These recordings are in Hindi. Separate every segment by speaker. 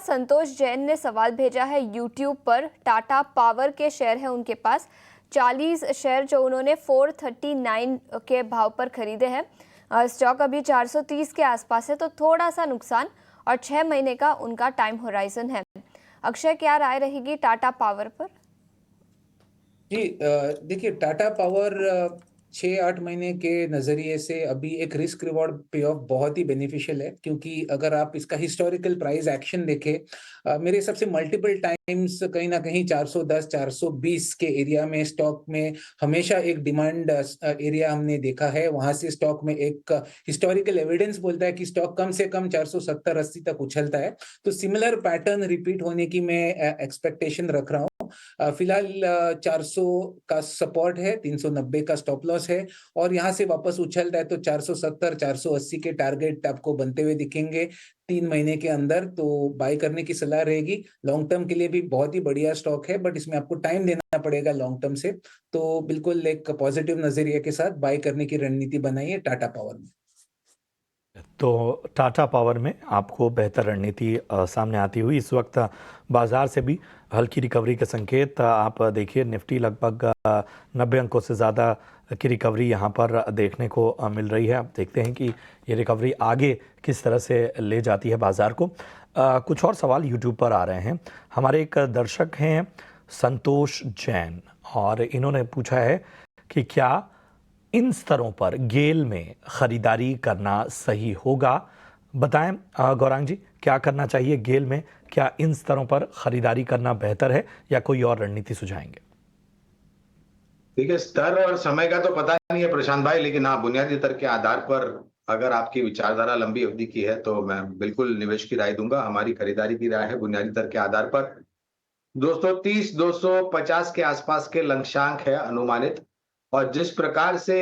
Speaker 1: संतोष जैन ने सवाल भेजा है यूट्यूब पर। टाटा पावर के शेयर है उनके पास 40 शेयर, जो उन्होंने 439 के भाव पर खरीदे हैं। स्टॉक अभी 430 के आसपास है, तो थोड़ा सा नुकसान और 6 महीने का उनका टाइम होराइजन है। अक्षय, क्या राय रहेगी टाटा पावर पर?
Speaker 2: जी देखिए, टाटा पावर 6-8 महीने के नज़रिए से अभी एक रिस्क रिवॉर्ड पे ऑफ बहुत ही बेनिफिशियल है, क्योंकि अगर आप इसका हिस्टोरिकल प्राइस एक्शन देखें, मेरे हिसाब से मल्टीपल टाइम्स कहीं ना कहीं 410-420 के एरिया में स्टॉक में हमेशा एक डिमांड एरिया हमने देखा है। वहां से स्टॉक में एक हिस्टोरिकल एविडेंस बोलता है कि स्टॉक कम से कम 470-80 तक उछलता है। तो सिमिलर पैटर्न रिपीट होने की मैं एक्सपेक्टेशन रख रहा हूँ। फिलहाल 400 का सपोर्ट है, 390 का स्टॉप लॉस है, और यहाँ से वापस उछलता है तो 470-480 के टारगेट आपको बनते हुए दिखेंगे 3 महीने के अंदर। तो बाय करने की सलाह रहेगी। लॉन्ग टर्म के लिए भी बहुत ही बढ़िया स्टॉक है, बट इसमें आपको टाइम देना पड़ेगा लॉन्ग टर्म से। तो बिल्कुल एक पॉजिटिव नजरिए के साथ बाय करने की रणनीति बनाइए टाटा पावर में।
Speaker 3: तो टाटा पावर में आपको बेहतर रणनीति सामने आती हुई इस वक्त बाजार से भी हल्की रिकवरी के संकेत आप देखिए। निफ्टी लगभग 90 अंकों से ज़्यादा की रिकवरी यहाँ पर देखने को मिल रही है। आप देखते हैं कि ये रिकवरी आगे किस तरह से ले जाती है बाजार को। कुछ और सवाल यूट्यूब पर आ रहे हैं। हमारे एक दर्शक हैं संतोष जैन, और इन्होंने पूछा है कि क्या इन स्तरों पर गेल में खरीदारी करना सही होगा? बताएं गौरांग जी, क्या करना चाहिए गेल में? क्या इन स्तरों पर खरीदारी करना बेहतर है या कोई और रणनीति सुझाएंगे?
Speaker 4: देखिए, स्तर और समय का तो पता नहीं है प्रशांत भाई, लेकिन हाँ, बुनियादी तर्क के आधार पर अगर आपकी विचारधारा लंबी अवधि की है तो मैं बिल्कुल निवेश की राय दूंगा। हमारी खरीदारी की राय है बुनियादी तर्क के आधार पर 230-250 के आसपास के लक्ष्यांक है अनुमानित। और जिस प्रकार से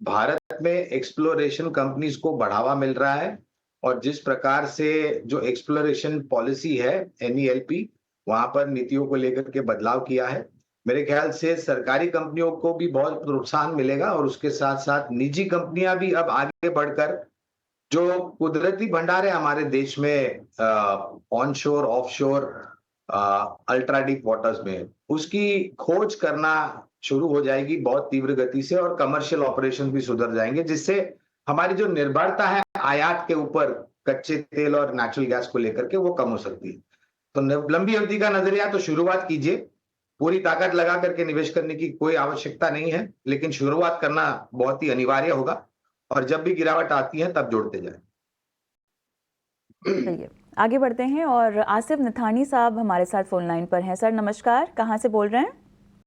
Speaker 4: भारत में एक्सप्लोरेशन कंपनीज को बढ़ावा मिल रहा है और जिस प्रकार से जो एक्सप्लोरेशन पॉलिसी है NELP, वहां पर नीतियों को लेकर के बदलाव किया है, मेरे ख्याल से सरकारी कंपनियों को भी बहुत प्रोत्साहन मिलेगा। और उसके साथ साथ निजी कंपनियां भी अब आगे बढ़कर जो कुदरती भंडार है हमारे देश में onshore offshore ultra deep waters में, उसकी खोज करना शुरू हो जाएगी बहुत तीव्र गति से, और कमर्शियल ऑपरेशन भी सुधर जाएंगे, जिससे हमारी जो निर्भरता है आयात के ऊपर कच्चे तेल और नेचुरल गैस को लेकर के वो कम हो सकती है। तो लंबी अवधि का नजरिया तो शुरुआत कीजिए। पूरी ताकत लगा करके निवेश करने की कोई आवश्यकता नहीं है, लेकिन शुरुआत करना बहुत ही अनिवार्य होगा, और जब भी गिरावट आती है तब जोड़ते जाए।
Speaker 5: चलिए आगे बढ़ते हैं, और आसिफ नथानी साहब हमारे साथ फोन लाइन पर हैं। सर नमस्कार, कहाँ से बोल रहे हैं?